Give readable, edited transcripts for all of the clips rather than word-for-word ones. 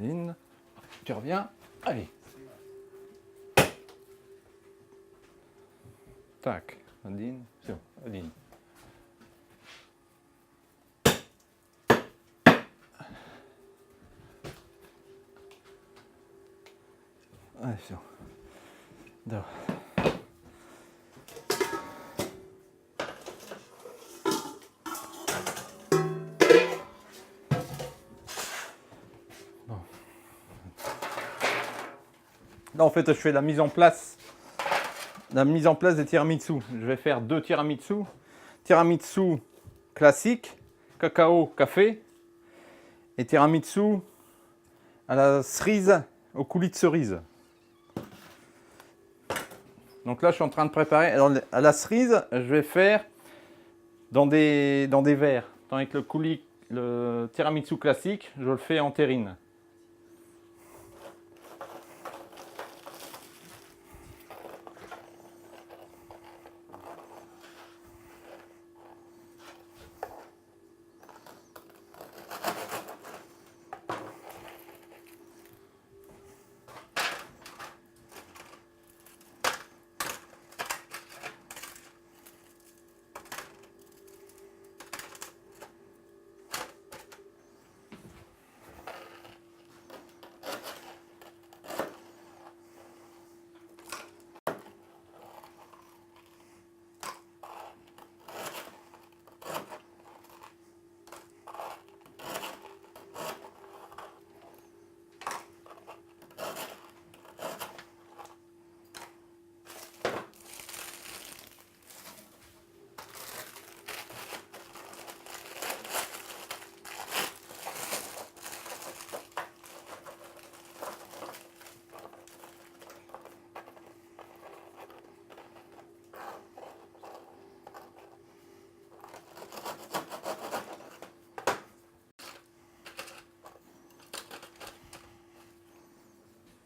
Nadine, tu reviens. Allez. Tac, Nadine, c'est bon, Nadine. Allez, c'est bon. Dehors. Bon. Là, en fait, je fais la mise en place des tiramisu. Je vais faire 2 tiramisu. Tiramisu classique, cacao, café. Et tiramisu à la cerise, au coulis de cerise. Donc là, je suis en train de préparer. Alors, à la cerise, je vais faire dans des verres. Tandis que le tiramisu classique, je le fais en terrine.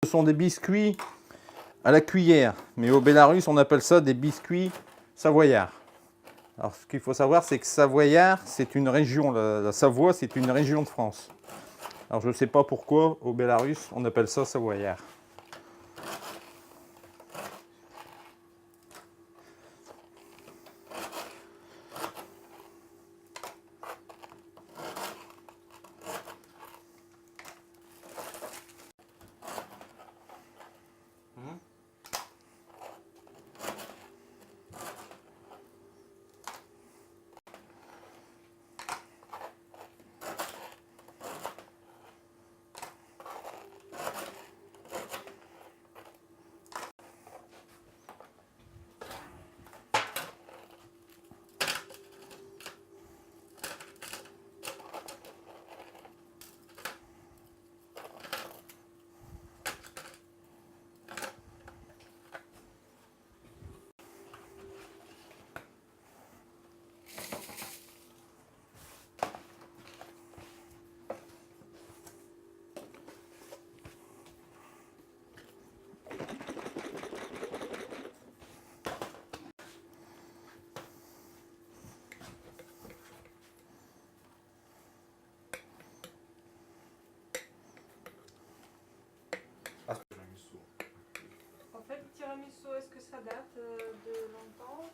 Ce sont des biscuits à la cuillère, mais au Bélarus, on appelle ça des biscuits savoyards. Alors, ce qu'il faut savoir, c'est que Savoyard, c'est une région, la Savoie, c'est une région de France. Alors, je ne sais pas pourquoi, au Bélarus, on appelle ça Savoyard. En fait, tiramisu, est-ce que ça date de longtemps?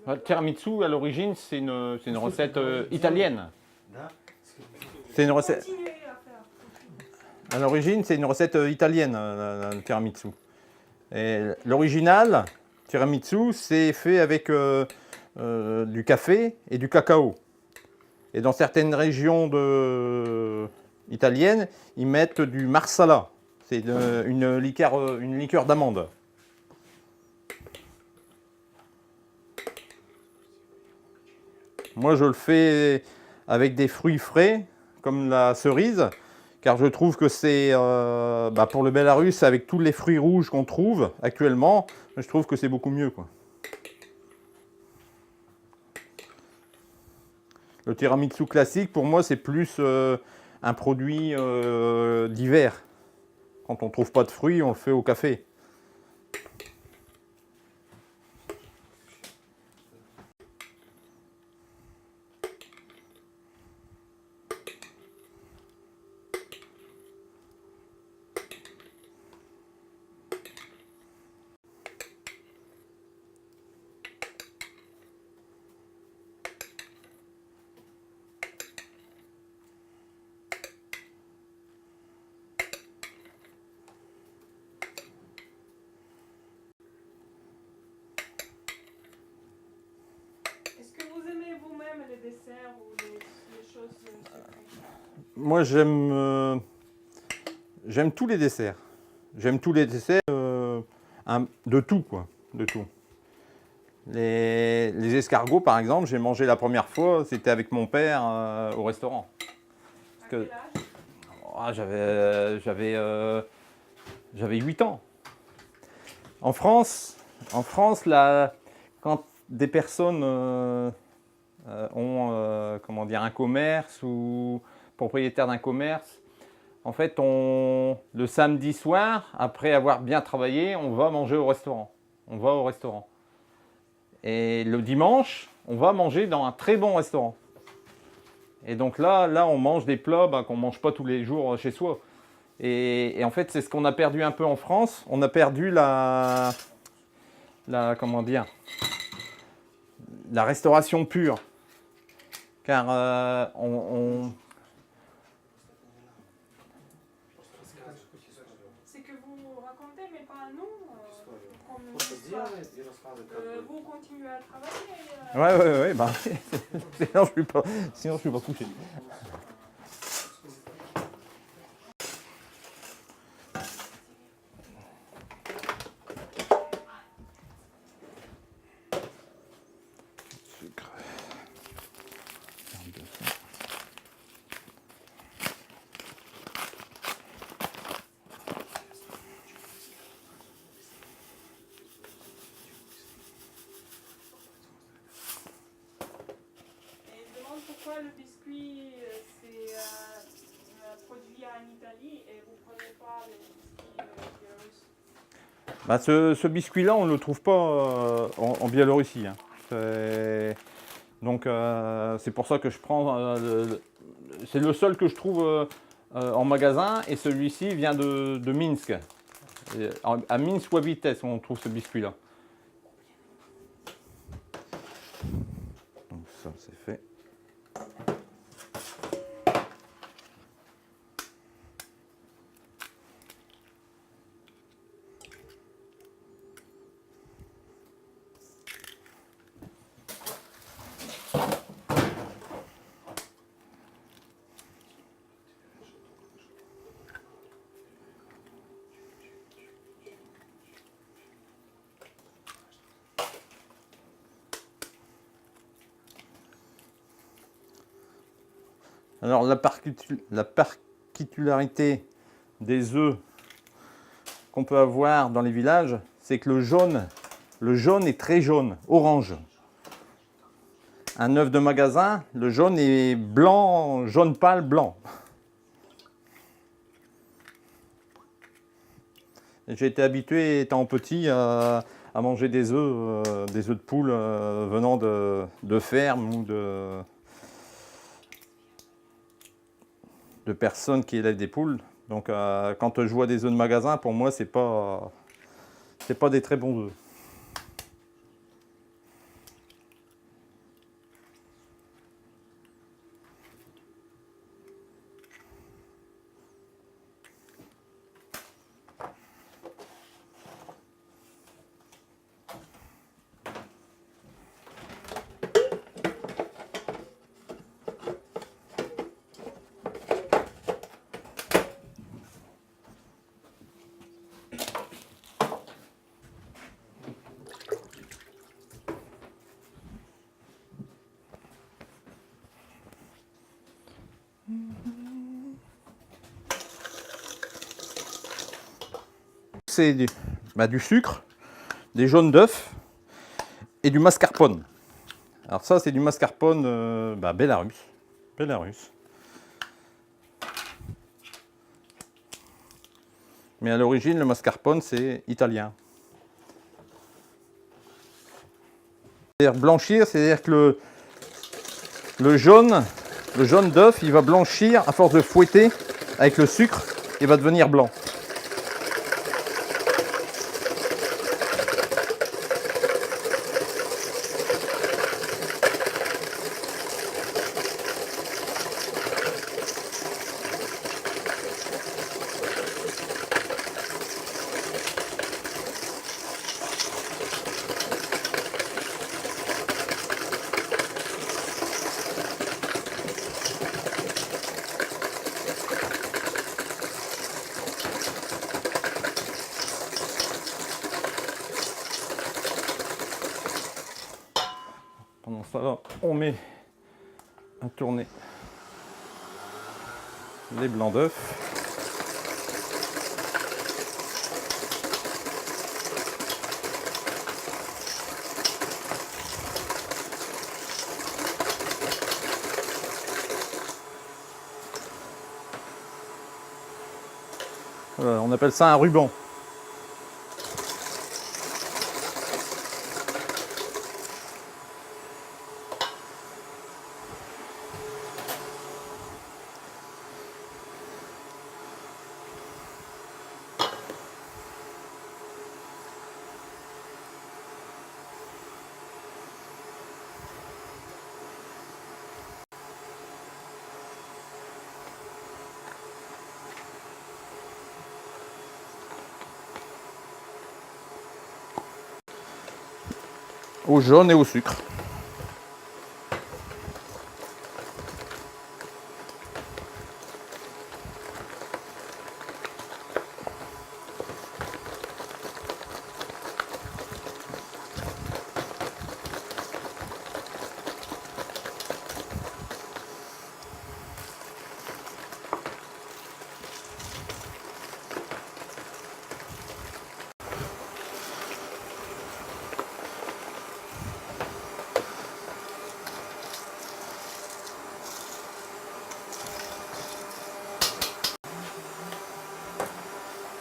Le tiramisu, à l'origine, c'est une recette italienne. C'est une recette. Continuez à faire. À l'origine, c'est une recette italienne, le tiramisu. Et l'original, tiramisu, c'est fait avec du café et du cacao. Et dans certaines régions italiennes, ils mettent du marsala. C'est une liqueur d'amande. Moi, je le fais avec des fruits frais, comme la cerise, car je trouve que c'est, pour le Bélarus, avec tous les fruits rouges qu'on trouve actuellement, je trouve que c'est beaucoup mieux, quoi. Le tiramisu classique, pour moi, c'est plus un produit d'hiver. Quand on ne trouve pas de fruits, on le fait au café. moi j'aime tous les desserts. J'aime tous les desserts, de tout quoi, de tout. Les escargots par exemple, j'ai mangé la première fois, c'était avec mon père au restaurant. À quel âge? J'avais 8 ans. En France, là, quand des personnes ont comment dire, un commerce ou propriétaires d'un commerce, en fait, le samedi soir, après avoir bien travaillé, on va manger au restaurant. On va au restaurant. Et le dimanche, on va manger dans un très bon restaurant. Et donc là on mange des plats qu'on ne mange pas tous les jours chez soi. Et en fait, c'est ce qu'on a perdu un peu en France. On a perdu comment dire, la restauration pure. Car C'est que vous racontez, mais pas nous. Comme une histoire. Vous continuez à travailler. Ouais, bah, sinon je suis pas couché. Sucre. Pourquoi le biscuit c'est produit en Italie et vous ne prenez pas le biscuit biélorusse? Bah, ce biscuit-là, on ne le trouve pas en Biélorussie. Hein. Donc c'est pour ça que je prends. C'est le seul que je trouve en magasin et celui-ci vient de Minsk. À Minsk ou à Vitesse, on trouve ce biscuit-là. Donc ça, c'est fait. Alors la particularité des œufs qu'on peut avoir dans les villages, c'est que le jaune est très jaune, orange. Un œuf de magasin, le jaune est blanc, jaune pâle, blanc. J'ai été habitué, étant petit, à manger des œufs de poule venant de fermes ou de personnes qui élèvent des poules. Donc quand je vois des œufs de magasin, pour moi, c'est pas des très bons œufs. C'est du sucre, des jaunes d'œufs et du mascarpone. Alors ça, c'est du mascarpone Bélarus. Mais à l'origine, le mascarpone, c'est italien. C'est-à-dire blanchir, c'est-à-dire que le jaune d'œuf, il va blanchir à force de fouetter avec le sucre, il va devenir blanc. Alors, on met à tourner les blancs d'œufs. On appelle ça un ruban. Au jaune et au sucre.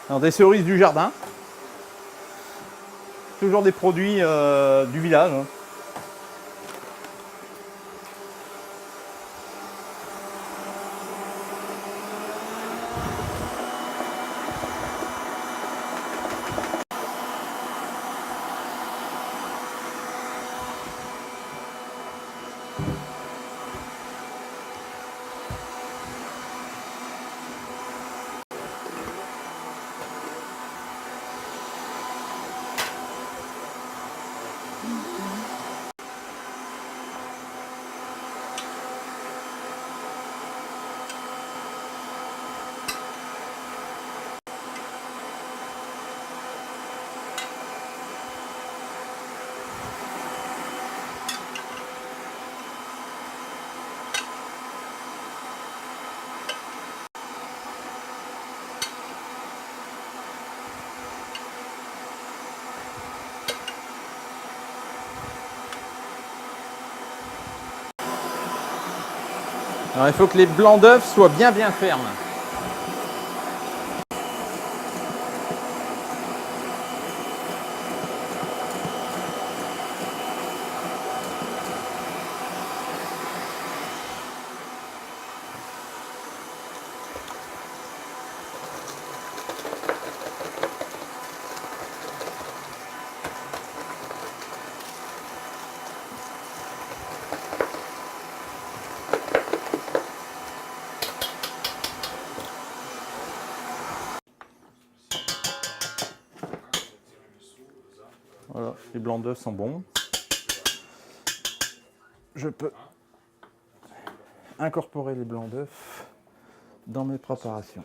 Alors, des cerises du jardin. Toujours des produits du village. Hein. Alors, il faut que les blancs d'œufs soient bien fermes. Voilà, les blancs d'œufs sont bons. Je peux incorporer les blancs d'œufs dans mes préparations.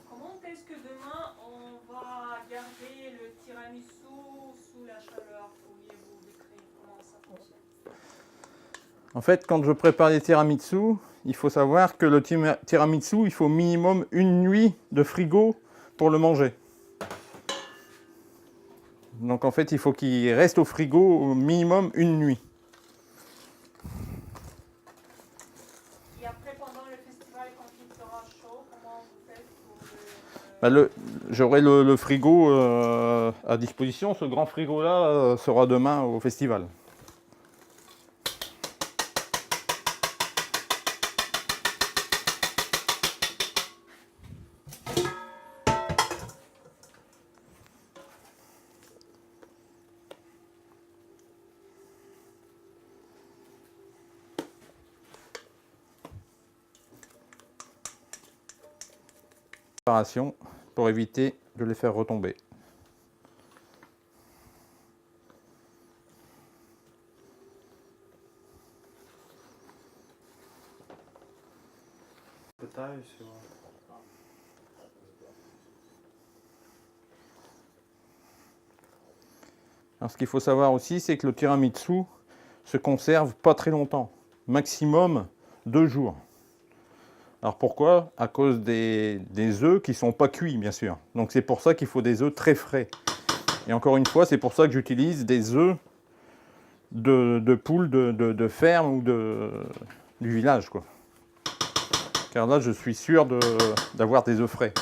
Comment est-ce que demain on va garder le tiramisu sous la chaleur? Pourriez-vous décrire comment ça fonctionne? En fait, quand je prépare les tiramisu, il faut savoir que le tiramisu, il faut minimum une nuit de frigo pour le manger. Donc en fait, il faut qu'il reste au frigo au minimum une nuit. Et après, pendant le festival, quand il sera chaud, comment vous faites pour le... J'aurai le frigo à disposition. Ce grand frigo-là sera demain au festival. Pour éviter de les faire retomber. Alors, ce qu'il faut savoir aussi, c'est que le tiramisu se conserve pas très longtemps, maximum 2 jours. Alors pourquoi? À cause des œufs qui ne sont pas cuits, bien sûr. Donc c'est pour ça qu'il faut des œufs très frais. Et encore une fois, c'est pour ça que j'utilise des œufs de poules de ferme ou du village, quoi. Car là, je suis sûr d'avoir des œufs frais.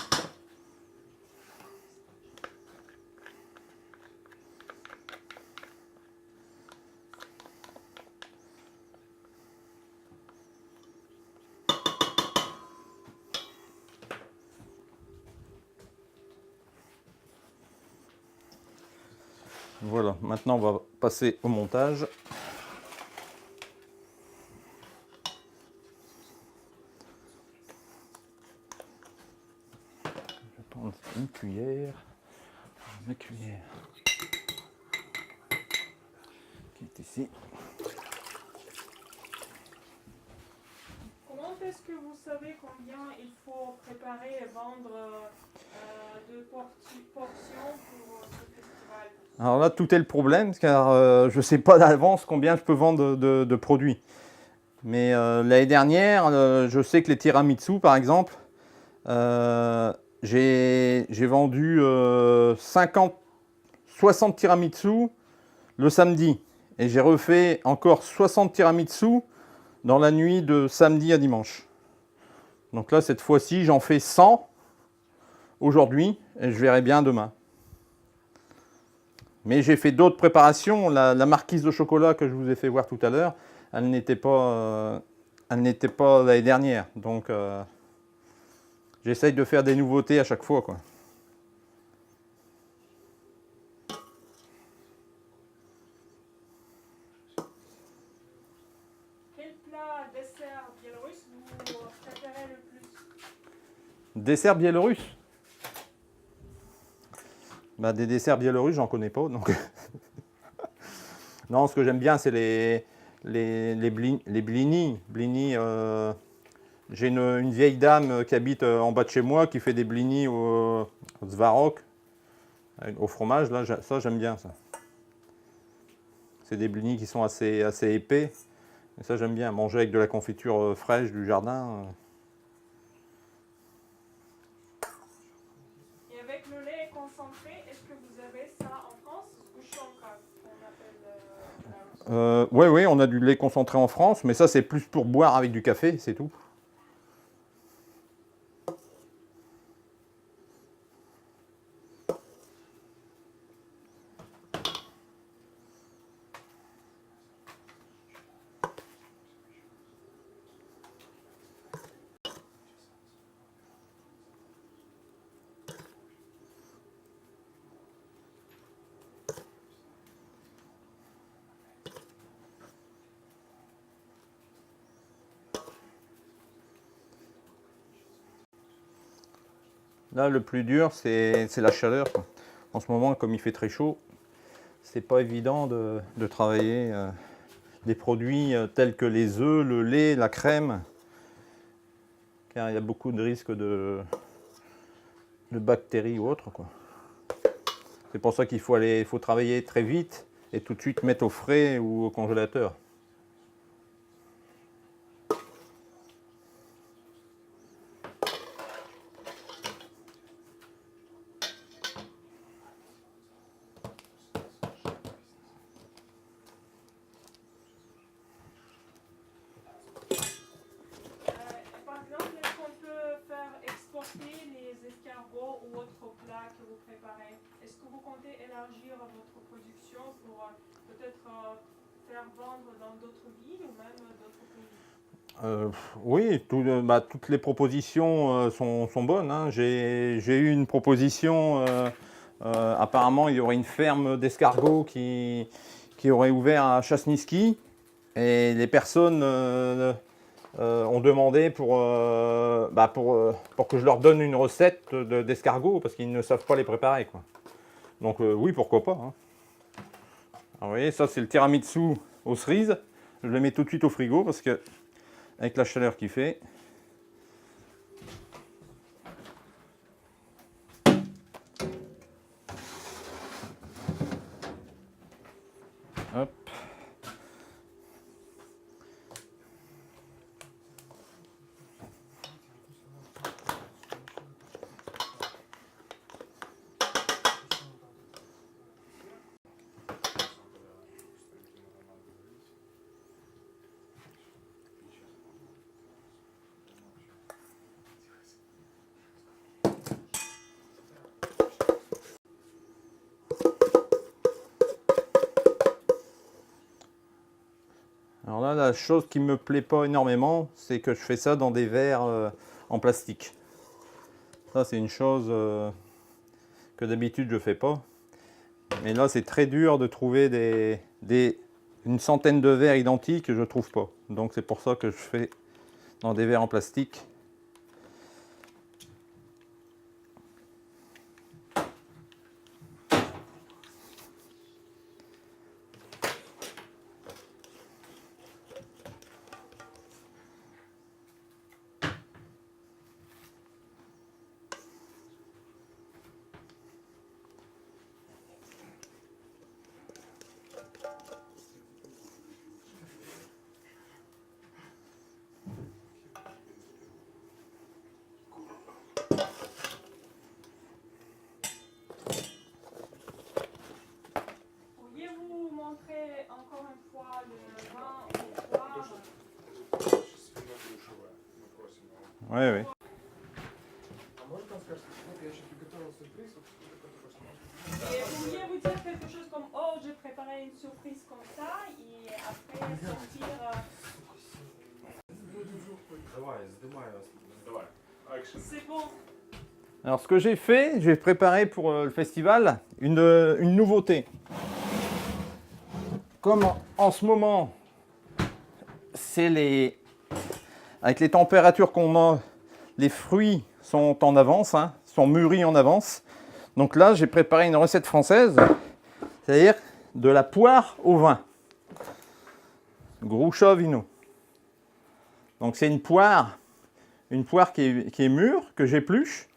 Voilà, maintenant on va passer au montage. Je vais prendre une cuillère. Ma cuillère qui est ici. Comment est-ce que vous savez combien il faut préparer et vendre de portions pour ce festival? Alors là, tout est le problème, car je ne sais pas d'avance combien je peux vendre de produits. Mais l'année dernière, je sais que les tiramisu, par exemple, j'ai vendu 60 tiramisu le samedi. Et j'ai refait encore 60 tiramisu dans la nuit de samedi à dimanche. Donc là, cette fois-ci, j'en fais 100 aujourd'hui et je verrai bien demain. Mais j'ai fait d'autres préparations. La marquise de chocolat que je vous ai fait voir tout à l'heure, elle n'était pas l'année dernière. Donc j'essaye de faire des nouveautés à chaque fois, quoi. Quel plat dessert biélorusse vous préférez le plus? Dessert biélorusse? Bah, des desserts biélorusses, j'en connais pas. Donc non, ce que j'aime bien, c'est les blini. J'ai une vieille dame qui habite en bas de chez moi qui fait des blini au Zvarok, au fromage. Là, ça, j'aime bien ça. C'est des blini qui sont assez épais. Et ça, j'aime bien. Manger avec de la confiture fraîche du jardin. Et avec le lait concentré, est-ce que vous avez ça en France ou chanka, qu'on appelle Oui, on a du lait concentré en France, mais ça, c'est plus pour boire avec du café, c'est tout. Là, le plus dur, c'est la chaleur, quoi. En ce moment, comme il fait très chaud, c'est pas évident de travailler des produits tels que les œufs, le lait, la crème, car il y a beaucoup de risques de bactéries ou autres, quoi. C'est pour ça qu'il faut travailler très vite et tout de suite mettre au frais ou au congélateur. Par exemple, est-ce qu'on peut faire exporter les escargots ou autres plats que vous préparez? Est-ce que vous comptez élargir votre production pour peut-être faire vendre dans d'autres villes ou même d'autres pays? Oui, toutes les propositions sont bonnes, hein. J'ai eu une proposition, apparemment il y aurait une ferme d'escargots qui aurait ouvert à Chasniski et les personnes ont demandé pour que je leur donne une recette d'escargots parce qu'ils ne savent pas les préparer, quoi. Donc oui, pourquoi pas, hein. Alors, vous voyez, ça c'est le tiramisu aux cerises. Je le mets tout de suite au frigo parce que avec la chaleur qu'il fait. Moi, la chose qui me plaît pas énormément, c'est que je fais ça dans des verres en plastique. Ça, c'est une chose que d'habitude je fais pas. Mais là, c'est très dur de trouver une centaine de verres identiques, je trouve pas. Donc c'est pour ça que je fais dans des verres en plastique. Pourriez-vous montrer encore une fois le vin au poire? Oui, oui. А можно там скажете, вот я сейчас приготовил сюрприз, вот такой только что. Et pourriez-vous dire quelque chose comme oh, j'ai préparé une surprise comme ça et après sortir. Давай, сдымаю. Давай. Акшн. C'est bon. Alors ce que j'ai fait, j'ai préparé pour le festival une nouveauté. Comme en ce moment, avec les températures qu'on a, les fruits sont en avance, hein, sont mûris en avance. Donc là, j'ai préparé une recette française, c'est-à-dire de la poire au vin. Grucha vino. Donc c'est une poire qui est mûre, que j'épluche.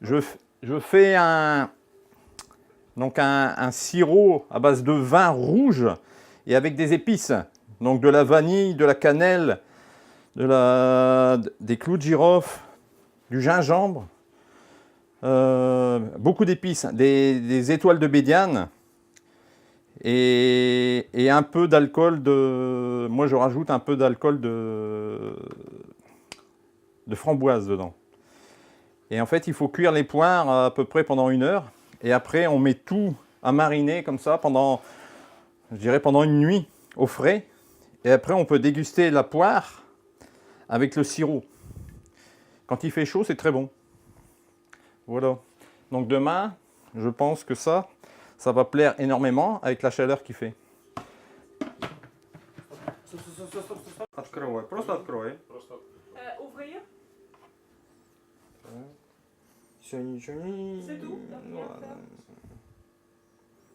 Je fais un sirop à base de vin rouge et avec des épices. Donc de la vanille, de la cannelle, des clous de girofle, du gingembre, beaucoup d'épices, des étoiles de bédiane et un peu d'alcool moi je rajoute un peu d'alcool de framboise dedans. Et en fait, il faut cuire les poires à peu près pendant 1 heure. Et après, on met tout à mariner comme ça je dirais pendant une nuit au frais. Et après, on peut déguster la poire avec le sirop. Quand il fait chaud, c'est très bon. Voilà. Donc demain, je pense que ça va plaire énormément avec la chaleur qu'il fait. Открывай, просто открой. Просто Ouvrir. Все, ничего не... C'est tout. Ну ладно.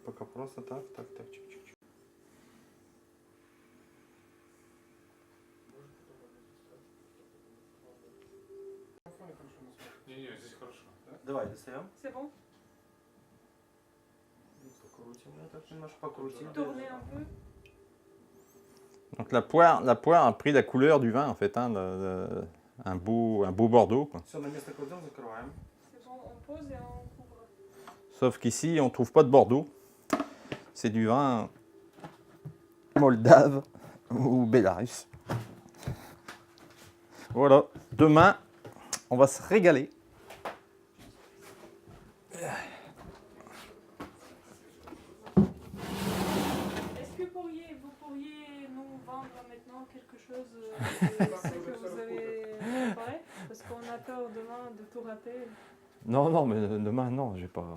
Пока просто так, чик-чик. Не, здесь хорошо. Да? Давай, достаем. C'est bon. Покрутим, так немножко покрутим. Tournez un peu. Donc la poire a pris la couleur du vin en fait, hein, un beau bordeaux, quoi. Все, на место кладем, закрываем. C'est bon, on pose et on couvre. Sauf qu'ici on ne trouve pas de bordeaux, c'est du vin moldave ou bélarus. Voilà, demain on va se régaler. Est-ce que vous pourriez nous vendre maintenant quelque chose de ce que vous avez préparé? Parce qu'on a peur demain de tout rater. Non, mais demain non, j'ai pas.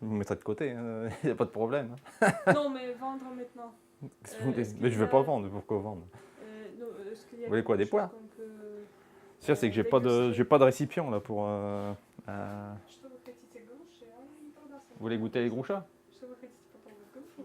Vous mettrez de côté, il n'y a pas de problème. Non, mais vendre maintenant. Mais je ne vais pas vendre, pourquoi vendre? Non, est-ce qu'il y a Vous voulez quoi, des quelque chose poires? qu'on peut- C'est c'est que j'ai pas de récipient là pour. Что вы хотите, груши? А он не продастся. Vous voulez goûter les grouchas? Что вы хотите, потом грушу?